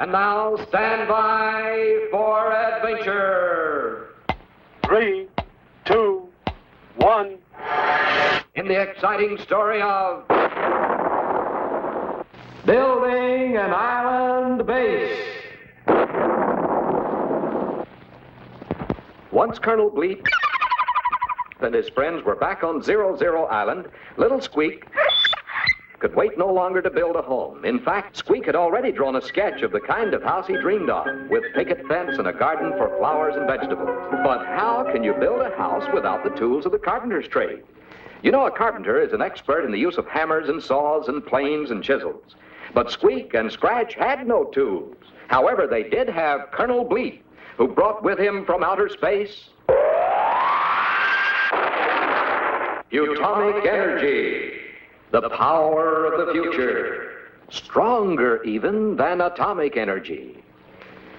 And now, stand by for adventure. 3, 2, 1. In the exciting story of building an island base. Once Colonel Bleep and his friends were back on 00 Island, little Squeak could wait no longer to build a home. In fact, Squeak had already drawn a sketch of the kind of house he dreamed of, with picket fence and a garden for flowers and vegetables. But how can you build a house without the tools of the carpenter's trade? You know, a carpenter is an expert in the use of hammers and saws and planes and chisels. But Squeak and Scratch had no tools. However, they did have Colonel Bleep, who brought with him from outer space atomic energy, the power of the future, stronger even than atomic energy.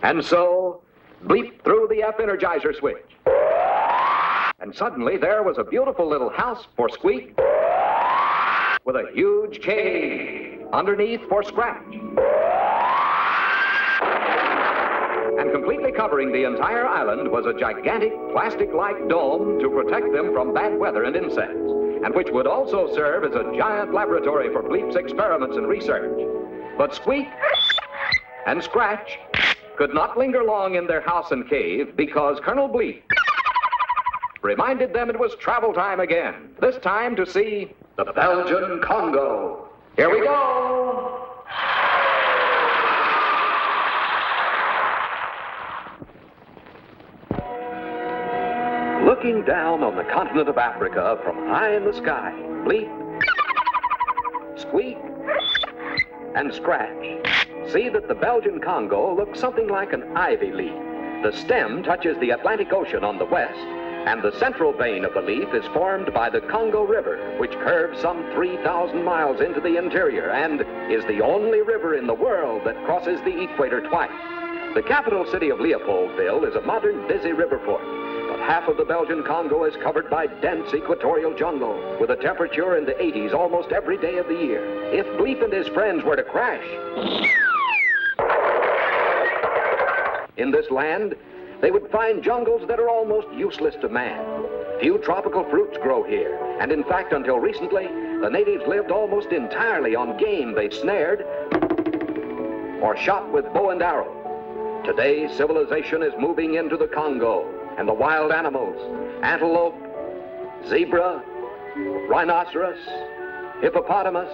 And so, Bleep threw the F-energizer switch. And suddenly there was a beautiful little house for Squeak with a huge cave underneath for Scratch. And completely covering the entire island was a gigantic plastic-like dome to protect them from bad weather and insects, and which would also serve as a giant laboratory for Bleep's experiments and research. But Squeak and Scratch could not linger long in their house and cave because Colonel Bleep reminded them it was travel time again, this time to see the Belgian Congo. Here we go! Looking down on the continent of Africa from high in the sky, Bleep, Squeak, and Scratch see that the Belgian Congo looks something like an ivy leaf. The stem touches the Atlantic Ocean on the west, and the central vein of the leaf is formed by the Congo River, which curves some 3,000 miles into the interior and is the only river in the world that crosses the equator twice. The capital city of Leopoldville is a modern, busy river port. But half of the Belgian Congo is covered by dense equatorial jungle, with a temperature in the 80s almost every day of the year. If Bleep and his friends were to crash in this land, they would find jungles that are almost useless to man. Few tropical fruits grow here, and in fact, until recently, the natives lived almost entirely on game they snared or shot with bow and arrow. Today, civilization is moving into the Congo, and the wild animals, antelope, zebra, rhinoceros, hippopotamus,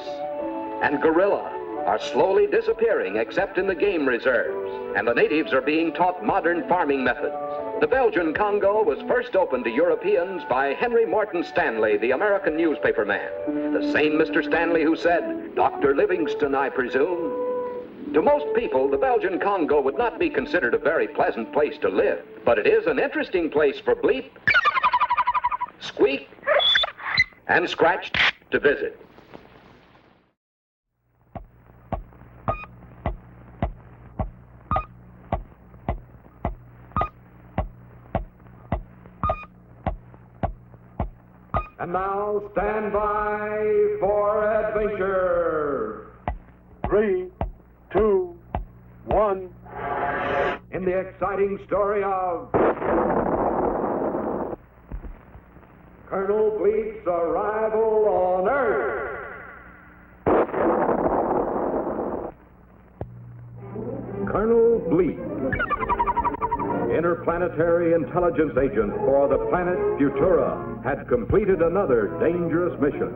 and gorilla are slowly disappearing except in the game reserves, and the natives are being taught modern farming methods. The Belgian Congo was first opened to Europeans by Henry Morton Stanley, the American newspaper man. The same Mr. Stanley who said, "Dr. Livingston, I presume." To most people, the Belgian Congo would not be considered a very pleasant place to live, but it is an interesting place for Bleep, Squeak, and Scratch to visit. And now, stand by for adventure. 3, 2, 1. In the exciting story of Colonel Bleep's arrival on Earth. Colonel Bleep, interplanetary intelligence agent for the planet Futura, had completed another dangerous mission.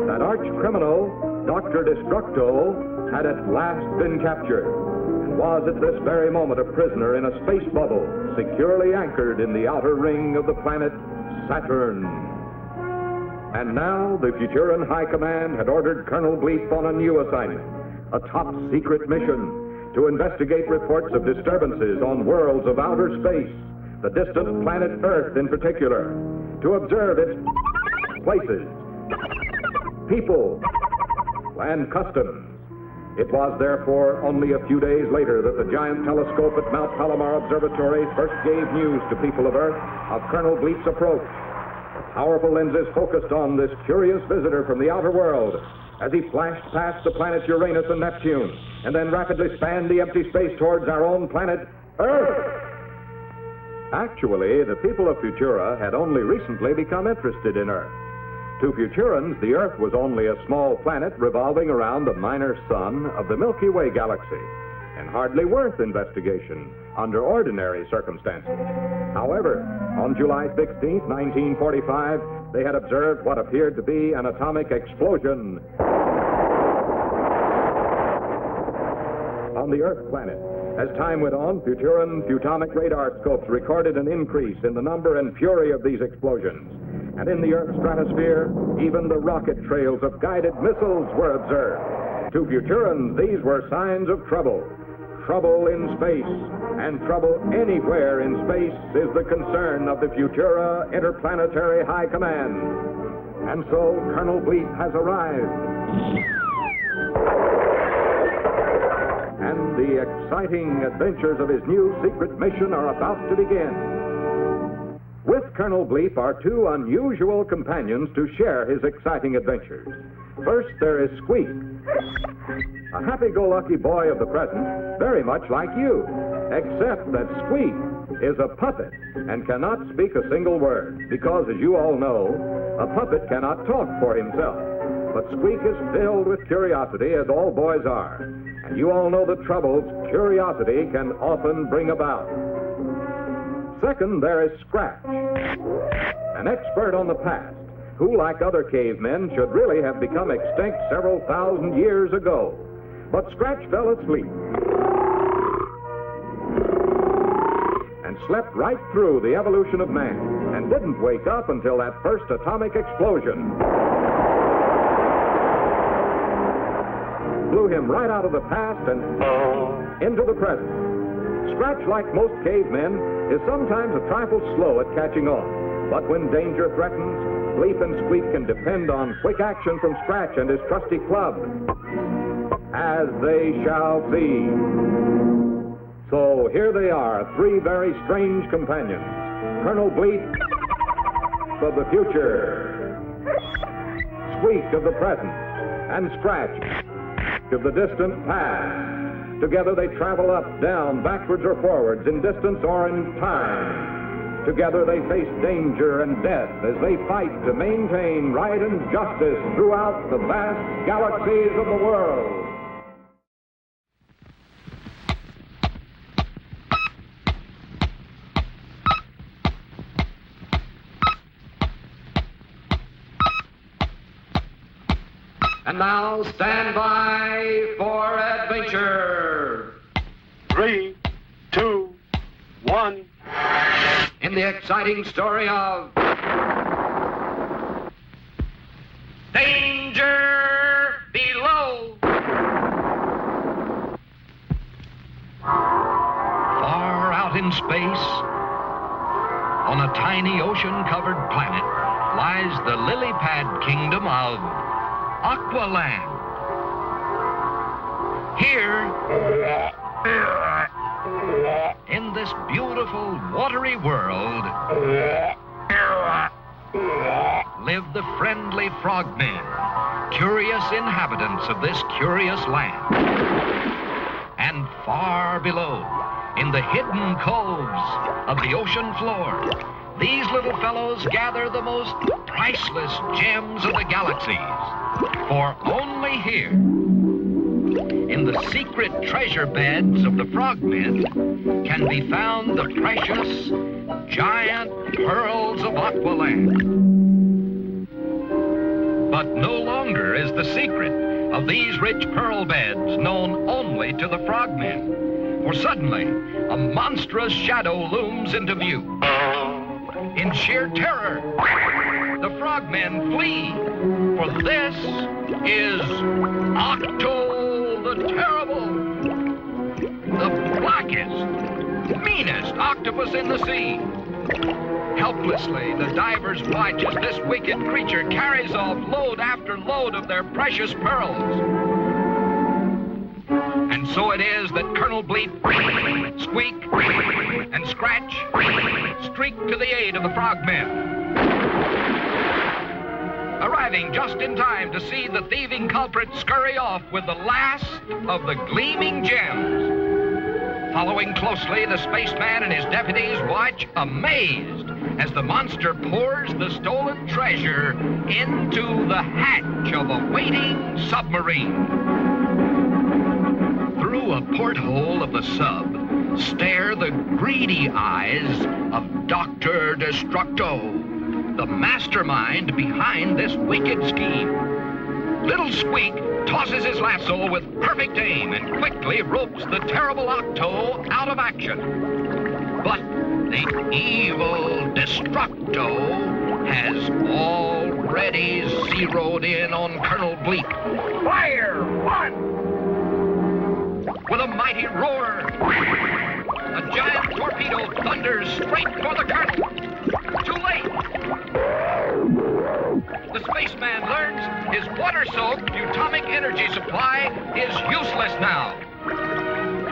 That arch-criminal, Dr. Destructo, had at last been captured and was at this very moment a prisoner in a space bubble securely anchored in the outer ring of the planet Saturn. And now the Futuran High Command had ordered Colonel Bleep on a new assignment, a top-secret mission to investigate reports of disturbances on worlds of outer space, the distant planet Earth in particular, to observe its places, people, and customs. It was, therefore, only a few days later that the giant telescope at Mount Palomar Observatory first gave news to people of Earth of Colonel Bleep's approach. The powerful lenses focused on this curious visitor from the outer world as he flashed past the planets Uranus and Neptune, and then rapidly spanned the empty space towards our own planet, Earth. Actually, the people of Futura had only recently become interested in Earth. To Futurans, the Earth was only a small planet revolving around the minor sun of the Milky Way galaxy, and hardly worth investigation under ordinary circumstances. However, on July 16, 1945, they had observed what appeared to be an atomic explosion on the Earth planet. As time went on, Futuran Futonic radar scopes recorded an increase in the number and fury of these explosions. And in the Earth's stratosphere, even the rocket trails of guided missiles were observed. To Futurans, these were signs of trouble. Trouble in space, and trouble anywhere in space is the concern of the Futura Interplanetary High Command. And so Colonel Bleep has arrived. And the exciting adventures of his new secret mission are about to begin. With Colonel Bleep are two unusual companions to share his exciting adventures. First, there is Squeak, a happy-go-lucky boy of the present, very much like you, except that Squeak is a puppet and cannot speak a single word, because, as you all know, a puppet cannot talk for himself. But Squeak is filled with curiosity, as all boys are, and you all know the troubles curiosity can often bring about. Second, there is Scratch, an expert on the past, who, like other cavemen, should really have become extinct several thousand years ago. But Scratch fell asleep and slept right through the evolution of man, and didn't wake up until that first atomic explosion blew him right out of the past and into the present. Scratch, like most cavemen, is sometimes a trifle slow at catching on, but when danger threatens, Bleep and Squeak can depend on quick action from Scratch and his trusty club, as they shall see. So here they are, three very strange companions. Colonel Bleep of the future, Squeak of the present, and Scratch of the distant past. Together they travel up, down, backwards or forwards, in distance or in time. Together they face danger and death as they fight to maintain right and justice throughout the vast galaxies of the world. And now, stand by for adventure. 3, 2, 1. In the exciting story of Danger Below. Far out in space, on a tiny ocean-covered planet, lies the lily-pad kingdom of Aqualand. Here, in this beautiful watery world, live the friendly frogmen, curious inhabitants of this curious land. And far below, in the hidden coves of the ocean floor, these little fellows gather the most priceless gems of the galaxies. For only here, in the secret treasure beds of the frogmen, can be found the precious, giant pearls of Aqualand. But no longer is the secret of these rich pearl beds known only to the frogmen. For suddenly, a monstrous shadow looms into view. In sheer terror, the frogmen flee, for this is Octo the Terrible, the blackest, meanest octopus in the sea. Helplessly, the divers watch as this wicked creature carries off load after load of their precious pearls. And so it is that Colonel Bleep, Squeak, and Scratch streak to the aid of the frogmen. arriving just in time to see the thieving culprit scurry off with the last of the gleaming gems. Following closely, the spaceman and his deputies watch amazed as the monster pours the stolen treasure into the hatch of a waiting submarine. Through a porthole of the sub stare the greedy eyes of Dr. Destructo, the mastermind behind this wicked scheme. Little Squeak tosses his lasso with perfect aim and quickly ropes the terrible Octo out of action. But the evil Destructo has already zeroed in on Colonel Bleep. Fire! One! With a mighty roar, a giant torpedo thunders straight for the Colonel. Too late! The spaceman learns his water-soaked atomic energy supply is useless now.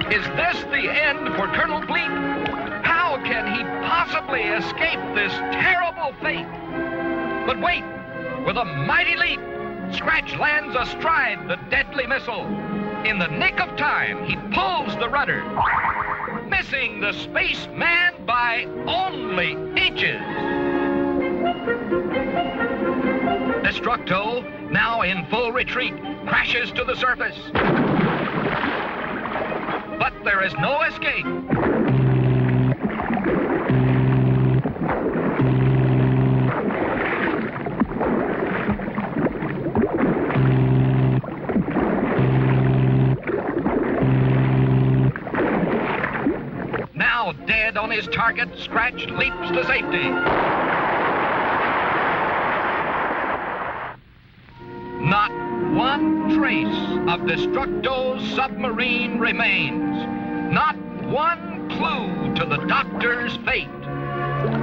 Is this the end for Colonel Bleep? How can he possibly escape this terrible fate? But wait! With a mighty leap, Scratch lands astride the deadly missile. In the nick of time, he pulls the rudder, missing the spaceman by only inches. Destructo, now in full retreat, crashes to the surface. But there is no escape. Now dead on his target, Scratch leaps to safety. Not one trace of Destructo's submarine remains. Not one clue to the doctor's fate.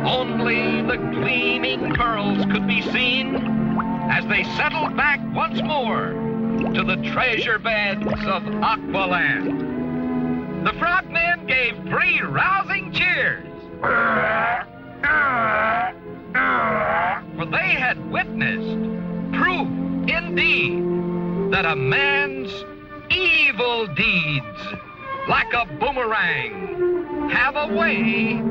Only the gleaming pearls could be seen as they settled back once more to the treasure beds of Aqualand. The frogmen gave 3 rousing cheers, for they had witnessed proof indeed that a man's evil deeds, like a boomerang, have a way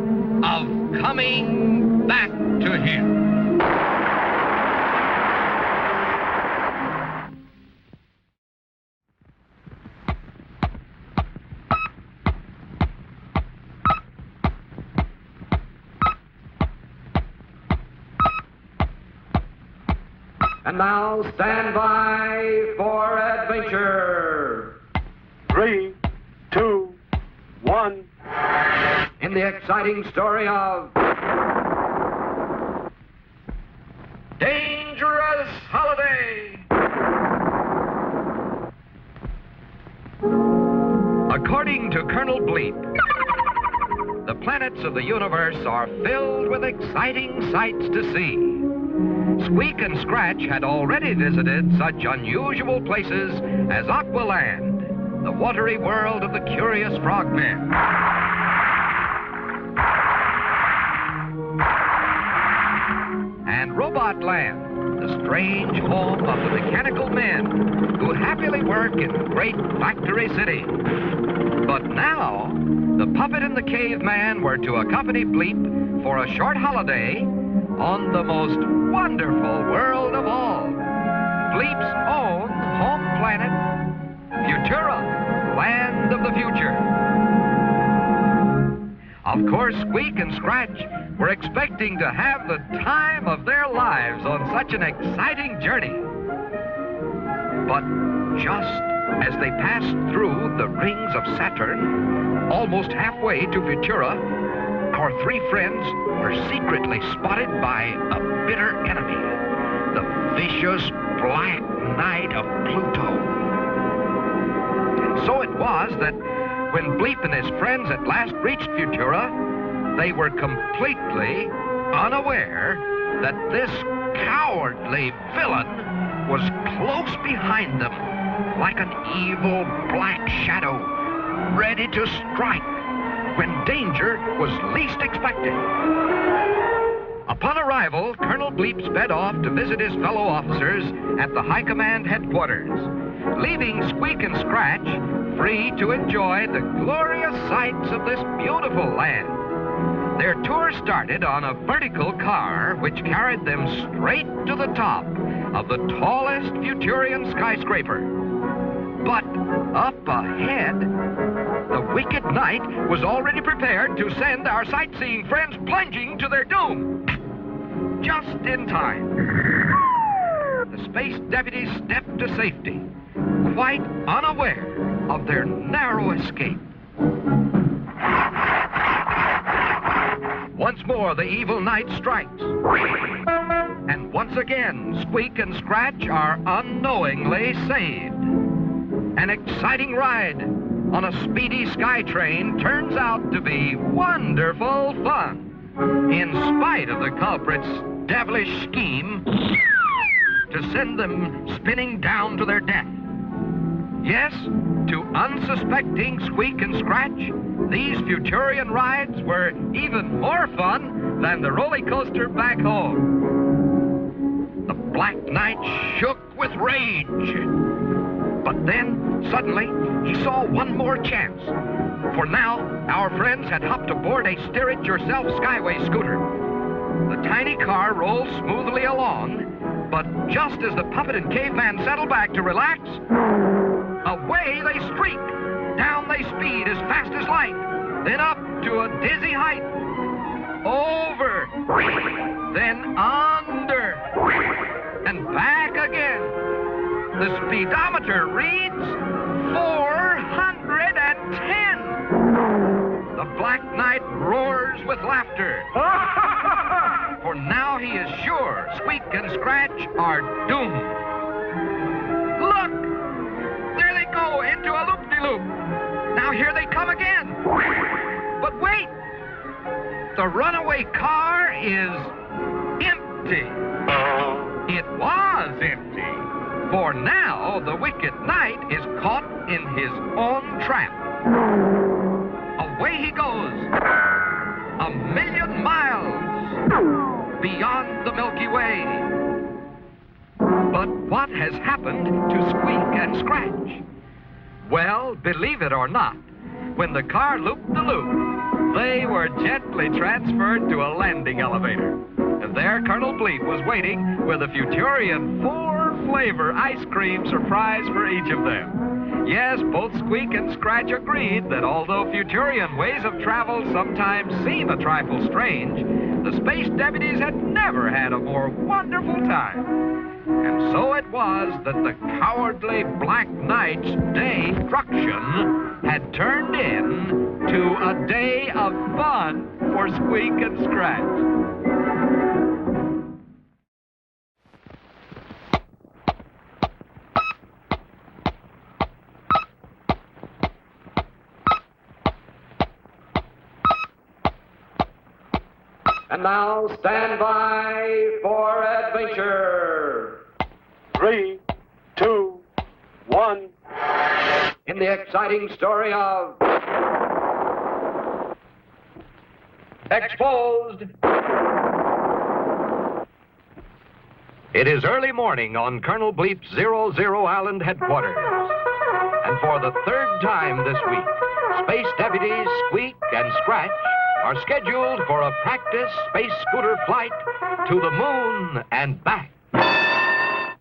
of coming back to him. And now stand by for adventure. 3, 2, 1. In the exciting story of Dangerous Holiday. According to Colonel Bleep, the planets of the universe are filled with exciting sights to see. Squeak and Scratch had already visited such unusual places as Aqualand, the watery world of the curious frogmen, and Robotland, the strange home of the mechanical men who happily work in great factory cities. But now, the puppet and the caveman were to accompany Bleep for a short holiday on the most wonderful world of all, Bleep's own home planet, Futura, land of the future. Of course, Squeak and Scratch were expecting to have the time of their lives on such an exciting journey. But just as they passed through the rings of Saturn, almost halfway to Futura, our 3 friends were secretly spotted by a bitter enemy, the vicious Black Knight of Pluto. And so it was that when Bleep and his friends at last reached Futura, they were completely unaware that this cowardly villain was close behind them, like an evil black shadow, ready to strike when danger was least expected. Upon arrival, Colonel Bleep sped off to visit his fellow officers at the High Command headquarters, leaving Squeak and Scratch free to enjoy the glorious sights of this beautiful land. Their tour started on a vertical car which carried them straight to the top of the tallest Futurian skyscraper. But up ahead, the wicked night was already prepared to send our sightseeing friends plunging to their doom. Just in time, the space deputies stepped to safety, quite unaware of their narrow escape. Once more, the evil night strikes. And once again, Squeak and Scratch are unknowingly saved. An exciting ride on a speedy sky train turns out to be wonderful fun, in spite of the culprit's devilish scheme to send them spinning down to their death. Yes, to unsuspecting Squeak and Scratch, these Futurian rides were even more fun than the roller coaster back home. The Black Knight shook with rage. But then, suddenly, he saw one more chance. For now, our friends had hopped aboard a steer-it-yourself Skyway scooter. The tiny car rolled smoothly along, but just as the puppet and caveman settled back to relax, away they streak. Down they speed as fast as light, then up to a dizzy height. Over, then under, and back again. The speedometer reads 410. The Black Knight roars with laughter. For now he is sure Squeak and Scratch are doomed. Look! There they go into a loop-de-loop. Now here they come again. But wait! The runaway car is empty. It was empty. For now, the wicked knight is caught in his own trap. Away he goes, 1,000,000 miles beyond the Milky Way. But what has happened to Squeak and Scratch? Well, believe it or not, when the car looped the loop, they were gently transferred to a landing elevator. And there Colonel Bleep was waiting with a Futurian 4-flavor ice cream surprise for each of them. Yes, both Squeak and Scratch agreed that although Futurian ways of travel sometimes seem a trifle strange, the space deputies had never had a more wonderful time. And so it was that the cowardly Black Knight's destruction had turned into a day of fun for Squeak and Scratch. And now, stand by for adventure. 3, 2, 1. In the exciting story of Exposed. It is early morning on Colonel Bleep's 00 Island headquarters. And for the third time this week, space deputies Squeak and Scratch are scheduled for a practice space scooter flight to the moon and back.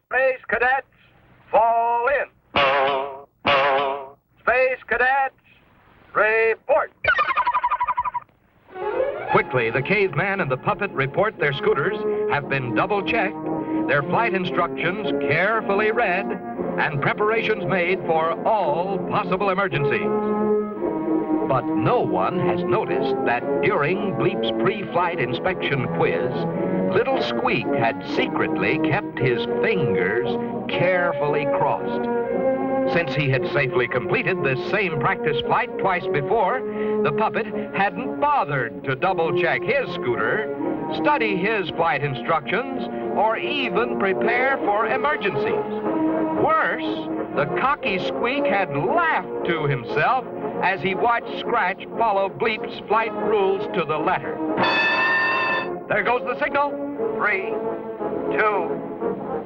Space cadets, fall in. Space cadets, report. Quickly, the caveman and the puppet report their scooters have been double-checked, their flight instructions carefully read, and preparations made for all possible emergencies. But no one has noticed that during Bleep's pre-flight inspection quiz, little Squeak had secretly kept his fingers carefully crossed. Since he had safely completed this same practice flight twice before, the puppet hadn't bothered to double-check his scooter, study his flight instructions, or even prepare for emergencies. Worse, the cocky Squeak had laughed to himself as he watched Scratch follow Bleep's flight rules to the letter. There goes the signal. 3, 2,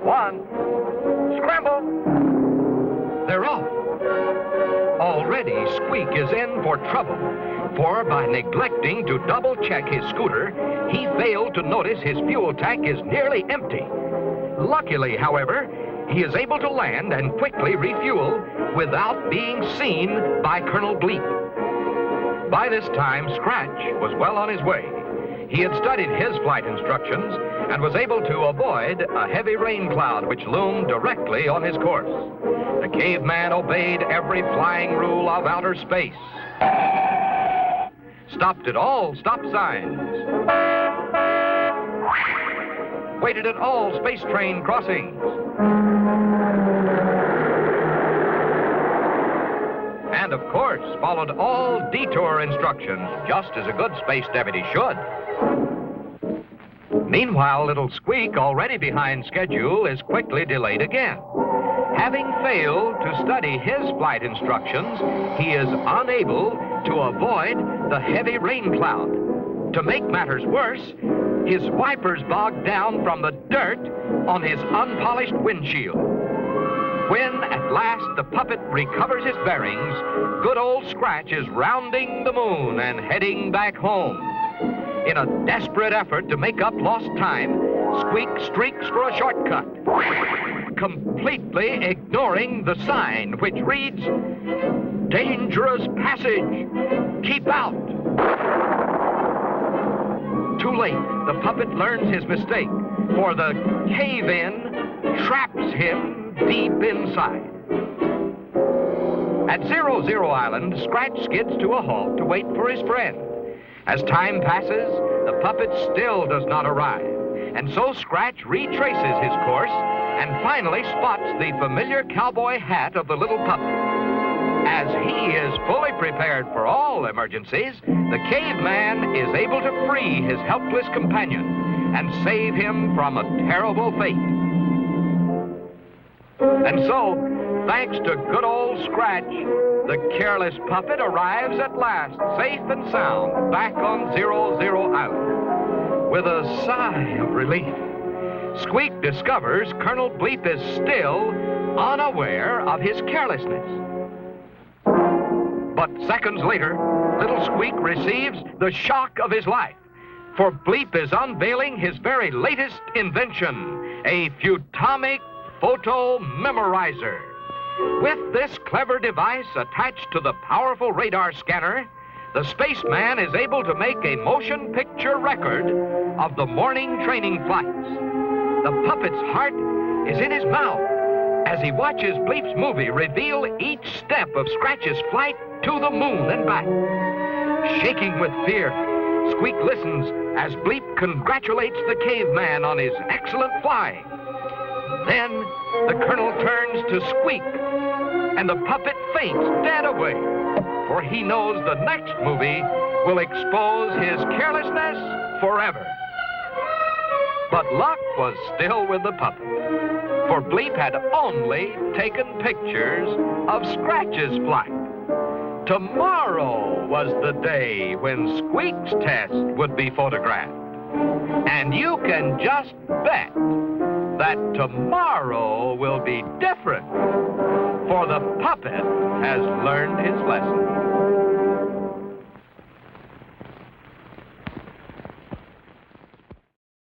1. Scramble! They're off. Already, Squeak is in for trouble, for by neglecting to double-check his scooter, he failed to notice his fuel tank is nearly empty. Luckily, however, he is able to land and quickly refuel without being seen by Colonel Bleep. By this time, Scratch was well on his way. He had studied his flight instructions and was able to avoid a heavy rain cloud which loomed directly on his course. The caveman obeyed every flying rule of outer space. Stopped at all stop signs. Waited at all space train crossings. And, of course, followed all detour instructions, just as a good space deputy should. Meanwhile, little Squeak, already behind schedule, is quickly delayed again. Having failed to study his flight instructions, he is unable to avoid the heavy rain cloud. To make matters worse, his wipers bogged down from the dirt on his unpolished windshield. When, at last, the puppet recovers his bearings, good old Scratch is rounding the moon and heading back home. In a desperate effort to make up lost time, Squeak streaks for a shortcut, completely ignoring the sign which reads, "Dangerous passage, keep out." Too late, the puppet learns his mistake, for the cave-in traps him deep inside. At 00 Island, Scratch skids to a halt to wait for his friend. As time passes, the puppet still does not arrive, and so Scratch retraces his course and finally spots the familiar cowboy hat of the little puppet. As he is fully prepared for all emergencies, the caveman is able to free his helpless companion and save him from a terrible fate. And so, thanks to good old Scratch, the careless puppet arrives at last, safe and sound, back on 00 Island. With a sigh of relief, Squeak discovers Colonel Bleep is still unaware of his carelessness. But seconds later, little Squeak receives the shock of his life, for Bleep is unveiling his very latest invention, a Futomic photo memorizer. With this clever device attached to the powerful radar scanner, the spaceman is able to make a motion picture record of the morning training flights. The puppet's heart is in his mouth as he watches Bleep's movie reveal each step of Scratch's flight to the moon and back. Shaking with fear, Squeak listens as Bleep congratulates the caveman on his excellent flying. Then the colonel turns to Squeak, and the puppet faints dead away, for he knows the next movie will expose his carelessness forever. But luck was still with the puppet, for Bleep had only taken pictures of Scratch's flight. Tomorrow was the day when Squeak's test would be photographed. And you can just bet that tomorrow will be different, for the puppet has learned his lesson.